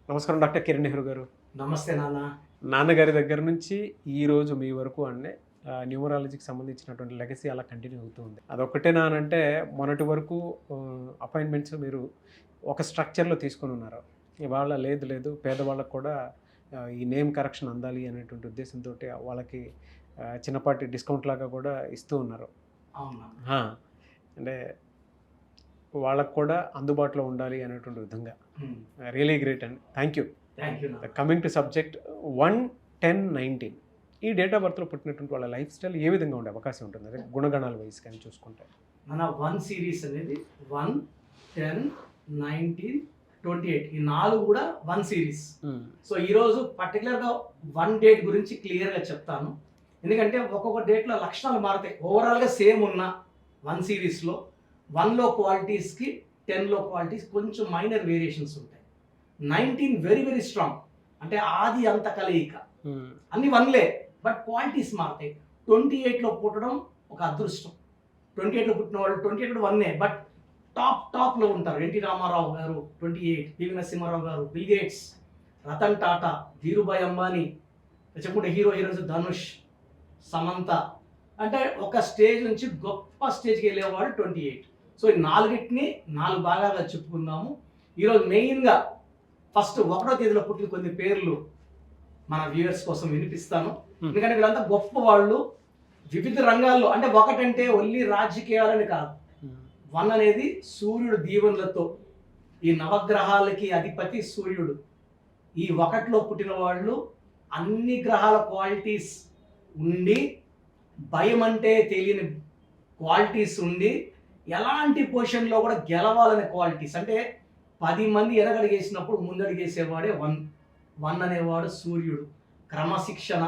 నమస్కారం డాక్టర్ కిరణ్ నెహ్రూ గారు. నమస్తే నాన్న. నాన్నగారి దగ్గర నుంచి ఈరోజు మీ వరకు అంటే న్యూమరాలజీకి సంబంధించినటువంటి లెగసీ అలా కంటిన్యూ అవుతూ ఉంది. అదొక్కటేనా అని అంటే మొన్నటి వరకు అపాయింట్మెంట్స్ మీరు ఒక స్ట్రక్చర్లో తీసుకొని ఉన్నారు. ఇవాళ లేదు పేదవాళ్ళకు కూడా ఈ నేమ్ కరెక్షన్ అందాలి అనేటువంటి ఉద్దేశంతో వాళ్ళకి చిన్నపాటి డిస్కౌంట్ లాగా కూడా ఇస్తూ ఉన్నారు. అవునా? అంటే వాళ్ళకు కూడా అందుబాటులో ఉండాలి అనేటువంటి విధంగా. రియలీ గ్రేట్ అండి. Thank you. Coming to subject 1-10-19 ఈ డేట్ ఆఫ్ బర్త్లో పుట్టినటువంటి వాళ్ళ లైఫ్ స్టైల్ ఏ విధంగా ఉండే అవకాశం ఉంటుంది? అదే గుణగణాల వయసు కానీ చూసుకుంటే మన 1 సిరీస్ అనేది 1, 10, 19, 28 ఈ 4 కూడా 1 సిరీస్. సో ఈరోజు పర్టికులర్గా 1 డేట్ గురించి క్లియర్గా చెప్తాను. ఎందుకంటే ఒక్కొక్క డేట్లో లక్షణాలు మారుతాయి. ఓవరాల్గా సేమ్ ఉన్న 1 సిరీస్లో 1లో క్వాలిటీస్కి 10లో క్వాలిటీస్ కొంచెం మైనర్ వేరియేషన్స్ ఉంటాయి. 19 వెరీ వెరీ స్ట్రాంగ్, అంటే ఆది అంత కలయిక అన్ని 1లే బట్ క్వాలిటీస్ మారుతాయి. 28లో పుట్టడం ఒక అదృష్టం. 28లో పుట్టిన వాళ్ళు 28 1 బట్ టాప్లో ఉంటారు. ఎన్టీ రామారావు గారు 28, పివి నరసింహారావు గారు, బిల్ గేట్స్, రతన్ టాటా, ధీరుభాయ్ అంబానీ, చెప్పుకుంటే హీరోయిన్స్ ధనుష్, సమంత, అంటే ఒక స్టేజ్ నుంచి గొప్ప స్టేజ్కి వెళ్ళేవాడు 28. సో ఈ 4టిని 4 భాగాలుగా చెప్పుకుందాము. ఈరోజు మెయిన్గా ఫస్ట్ 1వ తేదీలో పుట్టిన కొన్ని పేర్లు మన వ్యూవర్స్ కోసం వినిపిస్తాను. ఎందుకంటే వీళ్ళంతా గొప్ప వాళ్ళు వివిధ రంగాల్లో. అంటే 1 అంటే ఓన్లీ రాజకీయాలని కాదు. 1 అనేది సూర్యుడు దీవెనలతో, ఈ నవగ్రహాలకి అధిపతి సూర్యుడు. ఈ 1లో పుట్టిన వాళ్ళు అన్ని గ్రహాల క్వాలిటీస్ ఉండి, భయం అంటే తెలియని క్వాలిటీస్ ఉండి, ఎలాంటి పొజిషన్లో కూడా గెలవాలనే క్వాలిటీస్. అంటే 10 మంది ఎనగడిగేసినప్పుడు ముందడిగేసేవాడే 1 అనేవాడు సూర్యుడు. క్రమశిక్షణ,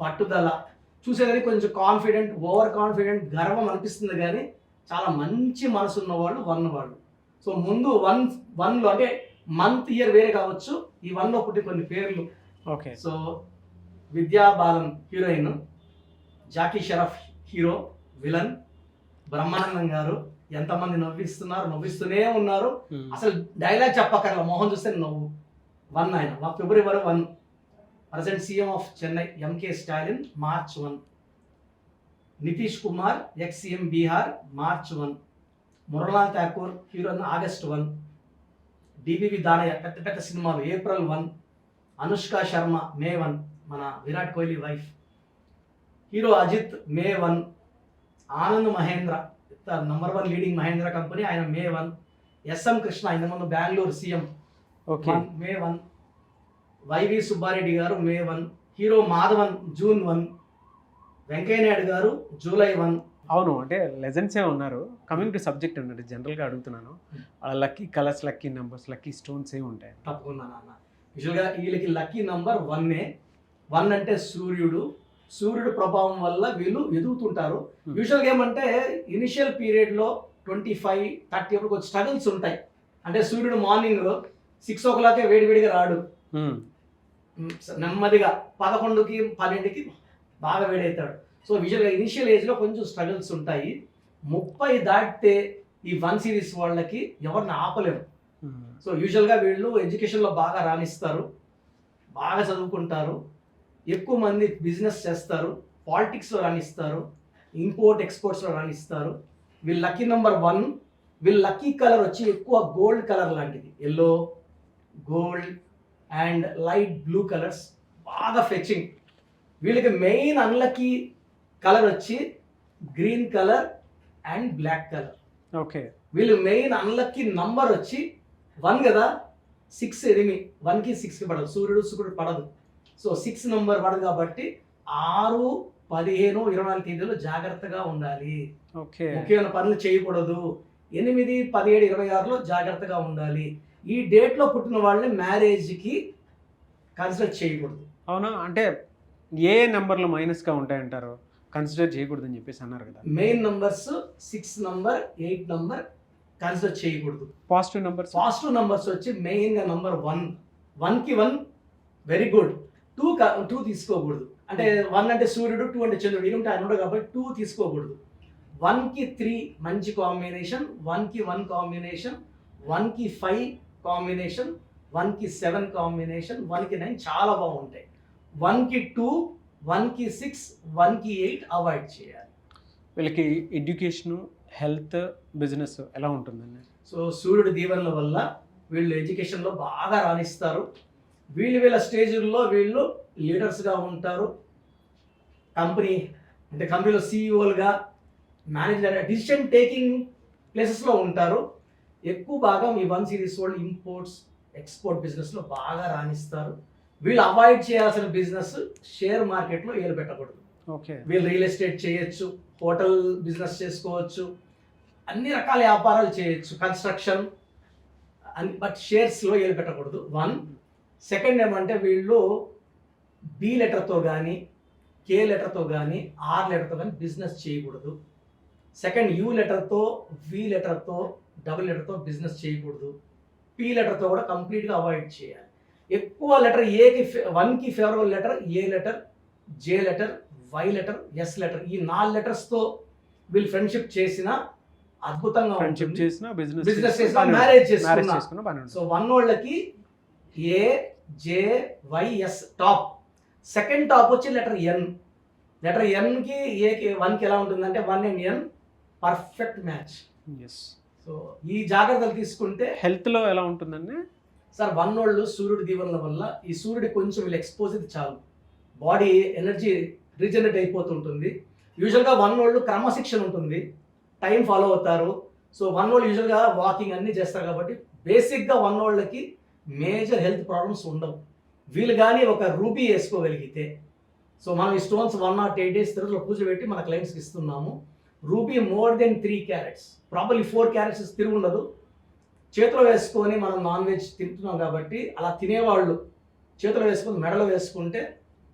పట్టుదల, చూసేదానికి కొంచెం కాన్ఫిడెంట్, ఓవర్ కాన్ఫిడెంట్, గర్వం అనిపిస్తుంది, కానీ చాలా మంచి మనసు ఉన్నవాళ్ళు 1 వాళ్ళు. సో ముందు 1లో అంటే మంత్ ఇయర్ వేరే కావచ్చు. ఈ 1లో పుట్టిన కొన్ని పేర్లు. Okay. So Vidya Balan heroine, Jackie Shroff hero villain, Brahmanandam గారు ఎంతమంది నవ్విస్తూనే ఉన్నారు. అసలు డైలాగ్ చెప్పక్కర్ల, మొహం చూస్తే నవ్వు. 1 ఆయన ఫిబ్రవరి 1. Present CM of Chennai MK Stalin March 1. Nitish Kumar ex CM Bihar March 1. Muralidhar Thakur heroine August 1. DBV Danayya పెద్ద సినిమాలు ఏప్రిల్ 1. అనుష్క శర్మ మే 1, మన Virat Kohli wife. Hero Ajith May 1. Anand Mahindra number 1 leading Mahindra company, ఆయన మే 1. ఎస్ఎం కృష్ణ ఇంత ముందు Bengaluru CM May 1. YV Subba Reddy గారు May 1. Hero Madhavan June 1. Venkaiah Naidu గారు జూలై 1. అవును, అంటే లెజెండ్సే ఉన్నారు. కమింగ్ టు సబ్జెక్ట్ అన్నట్టు జనరల్గా అడుగుతున్నాను, lucky colours, lucky numbers, lucky stones ఏ ఉంటాయి? తప్పకుండా నాన్న. యూజువల్గా వీళ్ళకి లక్కీ నంబర్ 1. 1 అంటే సూర్యుడు ప్రభావం వల్ల వీళ్ళు ఎదుగుతుంటారు. యూజువల్గా ఏమంటే ఇనిషియల్ పీరియడ్లో 25-30 అప్పుడు కొంచెం స్ట్రగుల్స్ ఉంటాయి. అంటే సూర్యుడు మార్నింగ్ 6 o'clock వేడివేడిగా రాడు, నెమ్మదిగా 11కి 12కి బాగా వేడవుతాడు. సో యూజువల్గా ఇనిషియల్ ఏజ్లో కొంచెం స్ట్రగుల్స్ ఉంటాయి. 30 దాటితే ఈ 1 సిరీస్ వాళ్ళకి ఎవరిని ఆపలేము. సో యూజువల్గా వీళ్ళు ఎడ్యుకేషన్లో బాగా రాణిస్తారు, బాగా చదువుకుంటారు, ఎక్కువ మంది బిజినెస్ చేస్తారు, పాలిటిక్స్లో రాణిస్తారు, ఇంపోర్ట్ ఎక్స్పోర్ట్స్లో రాణిస్తారు. వీళ్ళ లక్కీ నెంబర్ 1. వీళ్ళ లక్కీ కలర్ వచ్చి ఎక్కువ గోల్డ్ కలర్ లాంటిది, yellow, gold and light blue colours బాగా ఫెచింగ్. వీళ్ళకి మెయిన్ అన్లక్కీ కలర్ వచ్చి green colour and black colour. Okay. వీళ్ళు మెయిన్ అన్లక్కీ నంబర్ వచ్చి 1 కదా, 6 ఎనిమి 1కి 6కి పడదు, సూర్యుడు పడదు. సో 6 నంబర్ పడదు కాబట్టి 6, 15, 24 తేదీలో జాగ్రత్తగా ఉండాలి. ముఖ్యమైన పనులు చేయకూడదు. 8, 17, 26లో జాగ్రత్తగా ఉండాలి. ఈ డేట్లో పుట్టిన వాళ్ళని మ్యారేజ్కి కన్సిడర్ చేయకూడదు. అవునా? అంటే ఏ నెంబర్లు మైనస్గా ఉంటాయంటారు, కన్సిడర్ చేయకూడదు అని చెప్పేసి అన్నారు కదా? Main numbers 6 number, 8 number consider చేయకూడదు. పాజిటివ్ నంబర్స్ వచ్చి మెయిన్గా నంబర్ 1. 1కి 1 వెరీ గుడ్. 2 తీసుకోకూడదు. అంటే 1 అంటే సూర్యుడు, 2 అంటే చంద్రుడు, ఇది ఉంటే ఆయన ఉండదు కాబట్టి 2 తీసుకోకూడదు. 1కి 3 మంచి కాంబినేషన్, 1కి 1 కాంబినేషన్, 1కి 5 కాంబినేషన్, 1కి 7 కాంబినేషన్, 1కి 9 చాలా బాగుంటాయి. 1కి 2, 1కి 6, 1కి 8 అవాయిడ్ చేయాలి. వీళ్ళకి ఎడ్యుకేషను, హెల్త్, బిజినెస్ ఎలా ఉంటుందండి? సో సూర్యుడి దీవెనల వల్ల వీళ్ళు ఎడ్యుకేషన్లో బాగా రాణిస్తారు. వీళ్ళ స్టేజ్లో వీళ్ళు లీడర్స్గా ఉంటారు. కంపెనీలో సీఈఓలుగా, మేనేజర్, డిసిషన్ టేకింగ్ ప్లేసెస్లో ఉంటారు. ఎక్కువ భాగం ఈ 1 సిరీస్ వాళ్ళు ఇంపోర్ట్స్, ఎక్స్పోర్ట్ బిజినెస్లో బాగా రాణిస్తారు. వీళ్ళు అవాయిడ్ చేయాల్సిన బిజినెస్ షేర్ మార్కెట్లో ఏలు పెట్టకూడదు. ఓకే. వీళ్ళు రియల్ ఎస్టేట్ చేయొచ్చు, హోటల్ బిజినెస్ చేసుకోవచ్చు, అన్ని రకాల వ్యాపారాలు చేయొచ్చు, కన్స్ట్రక్షన్ అని. బట్ షేర్స్లో ఏలు పెట్టకూడదు. 1. సెకండ్ ఏమంటే వీళ్ళు బి లెటర్తో కానీ, కే లెటర్తో కానీ, ఆర్ లెటర్తో కానీ బిజినెస్ చేయకూడదు. సెకండ్ యూ లెటర్తో, వి లెటర్తో, డబుల్ లెటర్తో బిజినెస్ చేయకూడదు. పి లెటర్తో కూడా కంప్లీట్గా అవాయిడ్ చేయాలి. ఎక్కువ లెటర్ ఏకి 1కి favourable letter A letter, J letter, Y letter, S letter. ఈ 4 లెటర్స్తో వీళ్ళు ఫ్రెండ్షిప్ చేసినా అద్భుతంగా ఫ్రెండ్షిప్ చేసిన, బిజినెస్ చేసినా, మ్యారేజ్ చేసుకున్నా. సో 1 వాళ్ళకి A, J, Y, S top. Second top వచ్చి లెటర్ ఎన్. లెటర్ ఎన్కి ఏకి 1కి ఎలా ఉంటుందంటే 1 and N perfect match. So ఈ జాగ్రత్తలు తీసుకుంటే హెల్త్లో ఎలా ఉంటుందండి? సార్ 1 వాళ్ళు సూర్యుడి దీవెనల వల్ల ఈ సూర్యుడి కొంచెం వీళ్ళు ఎక్స్పోజ్ అయితే చాలు, బాడీ ఎనర్జీ రీజనరేట్ అయిపోతుంటుంది. యూజువల్గా 1 వాళ్ళు క్రమశిక్షణ ఉంటుంది, టైం ఫాలో అవుతారు. సో 1 వాళ్ళు యూజువల్గా వాకింగ్ అన్నీ చేస్తారు కాబట్టి బేసిక్గా 1 వాళ్ళకి మేజర్ హెల్త్ ప్రాబ్లమ్స్ ఉండవు. వీళ్ళు కానీ ఒక రూబీ వేసుకోగలిగితే, సో మనం ఈ స్టోన్స్ 108 days తిరుగులో పూజ పెట్టి మన క్లయింట్స్కి ఇస్తున్నాము. Ruby more than 3 carats, probably 4 carats తిరిగి ఉండదు. చేతిలో వేసుకొని మనం నాన్ వెజ్ తింటున్నాం కాబట్టి అలా తినేవాళ్ళు చేతిలో వేసుకొని మెడలో వేసుకుంటే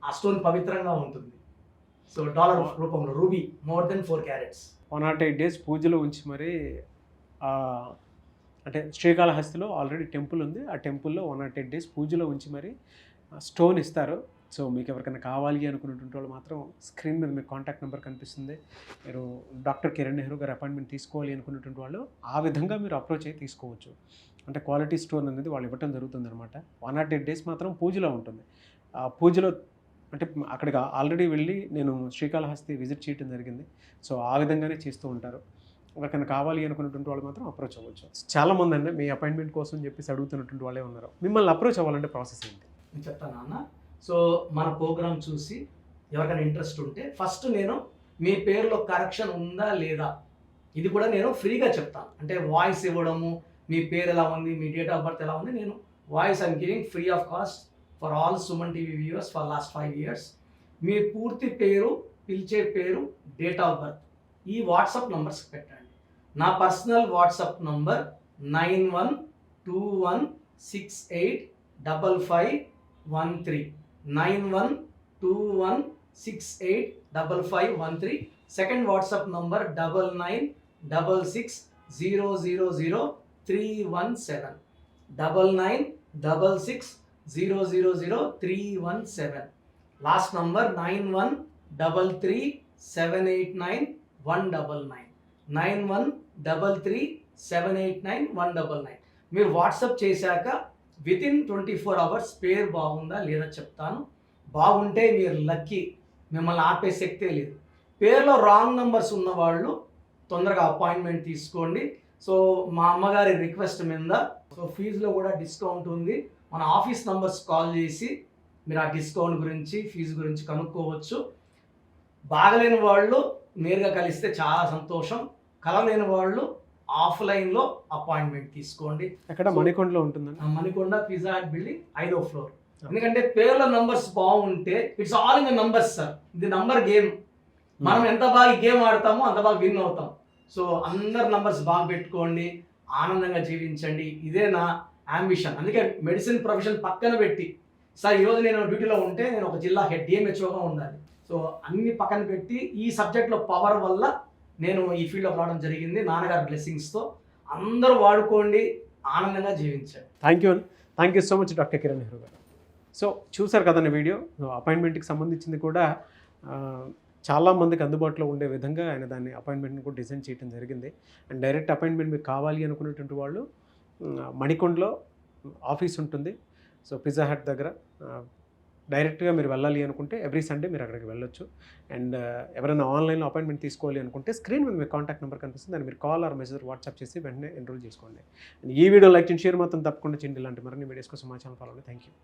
ఆ స్టోన్ పవిత్రంగా ఉంటుంది. సో డాలర్ రూపంలో ruby more than 4 carats. 108 days పూజలో ఉంచి మరి అంటే శ్రీకాళహస్తిలో ఆల్రెడీ టెంపుల్ ఉంది. ఆ టెంపుల్లో 108 days పూజలో ఉంచి మరి స్టోన్ ఇస్తారు. సో మీకు ఎవరికైనా కావాలి అనుకున్నటువంటి వాళ్ళు మాత్రం స్క్రీన్ మీద మీకు కాంటాక్ట్ నెంబర్ కనిపిస్తుంది. మీరు డాక్టర్ కిరణ్ నెహ్రూ గారు అపాయింట్మెంట్ తీసుకోవాలి అనుకున్నటువంటి వాళ్ళు ఆ విధంగా మీరు అప్రోచ్ అయ్యి తీసుకోవచ్చు. అంటే క్వాలిటీ స్టోన్ అనేది వాళ్ళు ఇవ్వటం జరుగుతుంది అనమాట. 108 days మాత్రం పూజలో ఉంటుంది. ఆ పూజలో అంటే అక్కడికి ఆల్రెడీ వెళ్ళి నేను శ్రీకాళహస్తి విజిట్ చేయడం జరిగింది. సో ఆ విధంగానే చేస్తూ ఉంటారు. ఎవరికైనా కావాలి అనుకున్నటువంటి వాళ్ళు మాత్రం అప్రోచ్ అవ్వచ్చు. చాలామంది అండి మీ అపాయింట్మెంట్ కోసం చెప్పేసి అడుగుతున్నటువంటి వాళ్ళే ఉన్నారు. మిమ్మల్ని అప్రోచ్ అవ్వాలంటే ప్రాసెస్ ఏంటి? నేను చెప్తాను అన్న. సో మన ప్రోగ్రామ్ చూసి ఎవరికైనా ఇంట్రెస్ట్ ఉంటే ఫస్ట్ నేను మీ పేరులో కరెక్షన్ ఉందా లేదా ఇది కూడా నేను ఫ్రీగా చెప్తాను. అంటే వాయిస్ ఇవ్వడము, మీ పేరు ఎలా ఉంది, మీ డేట్ ఆఫ్ బర్త్ ఎలా ఉంది, నేను voice I'm giving free of cost for all Suman TV viewers for last 5 years. మీ పూర్తి పేరు, పిలిచే పేరు, డేట్ ఆఫ్ బర్త్ ఈ వాట్సాప్ నంబర్స్ పెట్టండి. నా personal WhatsApp number 9121685513 9121685513. Second WhatsApp number 9966000317 9966000317. Last number 9133789199 9133789199. మీరు వాట్సాప్ చేశాక వితిన్ 24 hours పేరు బాగుందా లేదా చెప్తాను. బాగుంటే మీరు లక్కీ, మిమ్మల్ని ఆపే శక్తే లేదు. పేరులో రాంగ్ నంబర్స్ ఉన్నవాళ్ళు తొందరగా అపాయింట్మెంట్ తీసుకోండి. సో మా అమ్మగారి రిక్వెస్ట్ మీద సో ఫీజులో కూడా డిస్కౌంట్ ఉంది. మన ఆఫీస్ నంబర్స్ కాల్ చేసి మీరు ఆ డిస్కౌంట్ గురించి, ఫీజు గురించి కనుక్కోవచ్చు. బాగలేని వాళ్ళు నేరుగా కలిస్తే చాలా సంతోషం. కలవలేని వాళ్ళు ఆఫ్లైన్లో అపాయింట్మెంట్ తీసుకోండి. ఎక్కడ? మణికొండలో ఉంటుందండి. మణికొండ పిజ్జా హట్ బిల్డింగ్ 5వ floor. ఎందుకంటే పేర్ల నంబర్స్ బాగుంటే it's all in the numbers sir. ఇది నంబర్ గేమ్. మనం ఎంత బాగా గేమ్ ఆడతామో అంత బాగా విన్ అవుతాం. సో అందరు నంబర్స్ బాగా పెట్టుకోండి, ఆనందంగా జీవించండి. ఇదే నా అంబిషన్. అందుకే మెడిసిన్ ప్రొఫెషన్ పక్కన పెట్టి సార్ ఈరోజు నేను డ్యూటీలో ఉంటే నేను ఒక జిల్లా హెడ్ డిఎంహెచ్ఓగా ఉండాలి. సో అన్ని పక్కన పెట్టి ఈ సబ్జెక్ట్లో పవర్ వల్ల నేను ఈ ఫీల్డ్లోకి రావడం జరిగింది. నాన్నగారి బ్లెస్సింగ్స్తో అందరూ వాడుకోండి, ఆనందంగా జీవించండి. Thank you so much doctor Kiran Nehru గారు. సో చూసారు కదండి వీడియో. అపాయింట్మెంట్కి సంబంధించింది కూడా చాలామందికి అందుబాటులో ఉండే విధంగా ఆయన దాన్ని అపాయింట్మెంట్ని కూడా డిజైన్ చేయడం జరిగింది. అండ్ డైరెక్ట్ అపాయింట్మెంట్ మీకు కావాలి అనుకునేటువంటి వాళ్ళు మణికొండలో ఆఫీస్ ఉంటుంది. సో పిజ్జా హట్ దగ్గర డైరెక్ట్గా మీరు వెళ్ళాలి అనుకుంటే ఎవ్రీ సండే మీరు అక్కడికి వెళ్ళొచ్చు. అండ్ ఎవరైనా ఆన్లైన్లో అపాయింట్మెంట్ తీసుకోవాలి అనుకుంటే స్క్రీన్ మీద మీ కాంటాక్ట్ నెంబర్ కనిపిస్తుంది, దాన్ని మీరు కాల్ ఆర్ మెసేజ్ వాట్సాప్ చేసి వెంటనే ఎన్రోల్ చేసుకోండి. అండ్ ఈ వీడియో లైక్ చేయండి, షేర్ మాత్రం తప్పకుండా చేయండి. ఇలాంటి మరిన్ని వీడియోస్ కోసం మా ఛానల్ ఫాలో అవ్వండి. Thank you.